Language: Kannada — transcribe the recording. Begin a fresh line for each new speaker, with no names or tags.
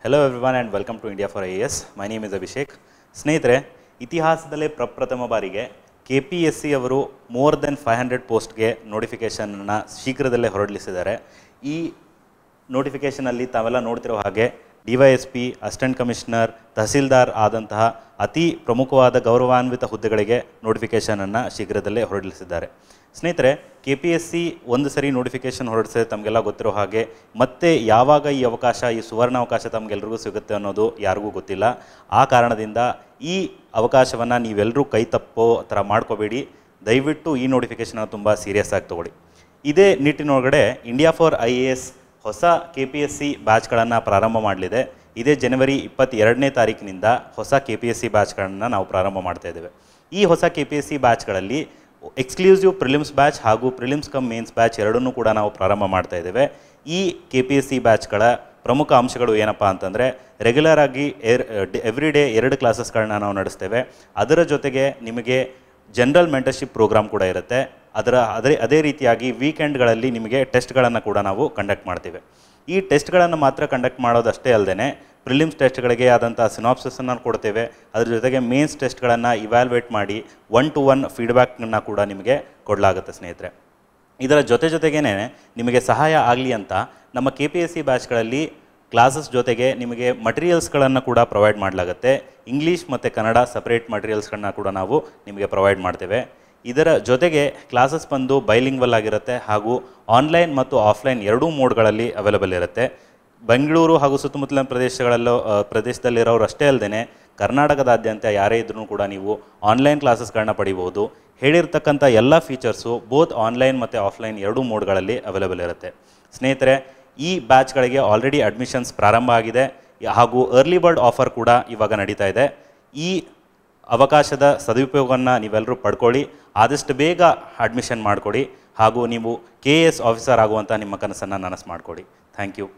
Hello everyone and welcome to India for IAS. My name is Abhishek. ಸ್ನೇಹಿತರೆ, ಇತಿಹಾಸದಲ್ಲೇ ಪ್ರಪ್ರಥಮ ಬಾರಿಗೆ KPSC ಅವರು ಮೋರ್ ದೆನ್ 500 ಪೋಸ್ಟ್ಗೆ ನೋಟಿಫಿಕೇಷನನ್ನು ಶೀಘ್ರದಲ್ಲೇ ಹೊರಡಿಸಿದ್ದಾರೆ. ಈ ನೋಟಿಫಿಕೇಷನಲ್ಲಿ ತಾವೆಲ್ಲ ನೋಡ್ತಿರೋ ಹಾಗೆ DYSP, ಅಸಿಸ್ಟೆಂಟ್ ಕಮಿಷನರ್, ತಹಸೀಲ್ದಾರ್ ಆದಂತಹ ಅತಿ ಪ್ರಮುಖವಾದ ಗೌರವಾನ್ವಿತ ಹುದ್ದೆಗಳಿಗೆ ನೋಟಿಫಿಕೇಷನನ್ನು ಶೀಘ್ರದಲ್ಲೇ ಹೊರಡಿಸಿದ್ದಾರೆ. ಸ್ನೇಹಿತರೆ, KPSC ಒಂದು ಸರಿ ನೋಟಿಫಿಕೇಷನ್ ಹೊರಡಿಸಿದ್ರೆ ತಮಗೆಲ್ಲ ಗೊತ್ತಿರೋ ಹಾಗೆ ಮತ್ತೆ ಯಾವಾಗ ಈ ಅವಕಾಶ, ಈ ಸುವರ್ಣಾವಕಾಶ ತಮಗೆಲ್ಲರಿಗೂ ಸಿಗುತ್ತೆ ಅನ್ನೋದು ಯಾರಿಗೂ ಗೊತ್ತಿಲ್ಲ. ಆ ಕಾರಣದಿಂದ ಈ ಅವಕಾಶವನ್ನು ನೀವೆಲ್ಲರೂ ಕೈ ತಪ್ಪೋ ಥರ ಮಾಡ್ಕೋಬೇಡಿ. ದಯವಿಟ್ಟು ಈ ನೋಟಿಫಿಕೇಷನ್ನ ತುಂಬ ಸೀರಿಯಸ್ ಆಗಿ ತೊಗೊಳ್ಳಿ. ಇದೇ ನಿಟ್ಟಿನೊಳಗಡೆ ಇಂಡಿಯಾ ಫಾರ್ IAS ಹೊಸ KPSC ಬ್ಯಾಚ್ಗಳನ್ನು ಪ್ರಾರಂಭ ಮಾಡಲಿದೆ. ಇದೇ ಜನವರಿ 22ನೇ ತಾರೀಕಿನಿಂದ ಹೊಸ KPSC ಬ್ಯಾಚ್ಗಳನ್ನು ನಾವು ಪ್ರಾರಂಭ ಮಾಡ್ತಾ ಇದ್ದೇವೆ. ಈ ಹೊಸ KPSC ಬ್ಯಾಚ್ಗಳಲ್ಲಿ ಎಕ್ಸ್ಕ್ಲೂಸಿವ್ ಪ್ರಿಲಿಮ್ಸ್ ಬ್ಯಾಚ್ ಹಾಗೂ ಪ್ರಿಲಿಮ್ಸ್ ಕಮ್ ಮೇನ್ಸ್ ಬ್ಯಾಚ್ ಎರಡನ್ನೂ ಕೂಡ ನಾವು ಪ್ರಾರಂಭ ಮಾಡ್ತಾ ಇದ್ದೇವೆ. ಈ KPSC ಬ್ಯಾಚ್ಗಳ ಪ್ರಮುಖ ಅಂಶಗಳು ಏನಪ್ಪ ಅಂತಂದರೆ, ರೆಗ್ಯುಲರ್ ಆಗಿ ಎವ್ರಿ ಡೇ 2 ಕ್ಲಾಸಸ್ಗಳನ್ನ ನಾವು ನಡೆಸ್ತೇವೆ. ಅದರ ಜೊತೆಗೆ ನಿಮಗೆ ಜನರಲ್ ಮೆಂಟರ್ಶಿಪ್ ಪ್ರೋಗ್ರಾಮ್ ಕೂಡ ಇರುತ್ತೆ. ಅದೇ ರೀತಿಯಾಗಿ ವೀಕೆಂಡ್ಗಳಲ್ಲಿ ನಿಮಗೆ ಟೆಸ್ಟ್ಗಳನ್ನು ಕೂಡ ನಾವು ಕಂಡಕ್ಟ್ ಮಾಡ್ತೀವಿ. ಈ ಟೆಸ್ಟ್ಗಳನ್ನು ಮಾತ್ರ ಕಂಡಕ್ಟ್ ಮಾಡೋದಷ್ಟೇ ಅಲ್ಲದೆ ಪ್ರಿಲಿಮ್ಸ್ ಟೆಸ್ಟ್ಗಳಿಗೆ ಆದಂಥ ಸಿನಾಪ್ಸಿಸನ್ನು ಕೊಡ್ತೇವೆ. ಅದ್ರ ಜೊತೆಗೆ ಮೇನ್ಸ್ ಟೆಸ್ಟ್ಗಳನ್ನು ಇವ್ಯಾಲ್ಯೂಯೇಟ್ ಮಾಡಿ 1-to-1 ಫೀಡ್ಬ್ಯಾಕ್ನ ಕೂಡ ನಿಮಗೆ ಕೊಡಲಾಗುತ್ತೆ ಸ್ನೇಹಿತರೆ. ಇದರ ಜೊತೆಗೇ ನಿಮಗೆ ಸಹಾಯ ಆಗಲಿ ಅಂತ ನಮ್ಮ KPSC ಬ್ಯಾಚ್ಗಳಲ್ಲಿ ಕ್ಲಾಸಸ್ ಜೊತೆಗೆ ನಿಮಗೆ ಮಟೀರಿಯಲ್ಸ್ಗಳನ್ನು ಕೂಡ ಪ್ರೊವೈಡ್ ಮಾಡಲಾಗುತ್ತೆ. ಇಂಗ್ಲೀಷ್ ಮತ್ತು ಕನ್ನಡ ಸಪ್ರೇಟ್ ಮಟೀರಿಯಲ್ಸ್ಗಳನ್ನ ಕೂಡ ನಾವು ನಿಮಗೆ ಪ್ರೊವೈಡ್ ಮಾಡ್ತೇವೆ. ಇದರ ಜೊತೆಗೆ ಕ್ಲಾಸಸ್ ಬಂದು ಬೈಲಿಂಗ್ವಲ್ ಆಗಿರುತ್ತೆ ಹಾಗೂ ಆನ್ಲೈನ್ ಮತ್ತು ಆಫ್ಲೈನ್ ಎರಡೂ ಮೋಡ್ಗಳಲ್ಲಿ ಅವೈಲೇಬಲ್ ಇರುತ್ತೆ. ಬೆಂಗಳೂರು ಹಾಗೂ ಸುತ್ತಮುತ್ತಲಿನ ಪ್ರದೇಶದಲ್ಲಿರೋರು ಅಷ್ಟೇ ಅಲ್ಲದೆ ಕರ್ನಾಟಕದಾದ್ಯಂತ ಯಾರೇ ಇದ್ರೂ ಕೂಡ ನೀವು ಆನ್ಲೈನ್ ಕ್ಲಾಸಸ್ಗಳನ್ನ ಪಡಿಬೋದು. ಹೇಳಿರ್ತಕ್ಕಂಥ ಎಲ್ಲ ಫೀಚರ್ಸು ಬೋತ್ ಆನ್ಲೈನ್ ಮತ್ತು ಆಫ್ಲೈನ್ ಎರಡೂ ಮೋಡ್ಗಳಲ್ಲಿ ಅವೈಲೇಬಲ್ ಇರುತ್ತೆ. ಸ್ನೇಹಿತರೆ, ಈ ಬ್ಯಾಚ್ಗಳಿಗೆ ಆಲ್ರೆಡಿ ಅಡ್ಮಿಷನ್ಸ್ ಪ್ರಾರಂಭ ಆಗಿದೆ ಹಾಗೂ ಅರ್ಲಿ ಬರ್ಡ್ ಆಫರ್ ಕೂಡ ಇವಾಗ ನಡೀತಾ ಇದೆ. ಈ ಅವಕಾಶದ ಸದುಪಯೋಗವನ್ನು ನೀವೆಲ್ಲರೂ ಪಡ್ಕೊಳ್ಳಿ. ಆದಷ್ಟು ಬೇಗ ಅಡ್ಮಿಷನ್ ಮಾಡಿಕೊಡಿ ಹಾಗೂ ನೀವು KAS ಆಫೀಸರ್ ಆಗುವಂಥ ನಿಮ್ಮ ಕನಸನ್ನು ನನಸು ಮಾಡಿಕೊಡಿ. Thank you.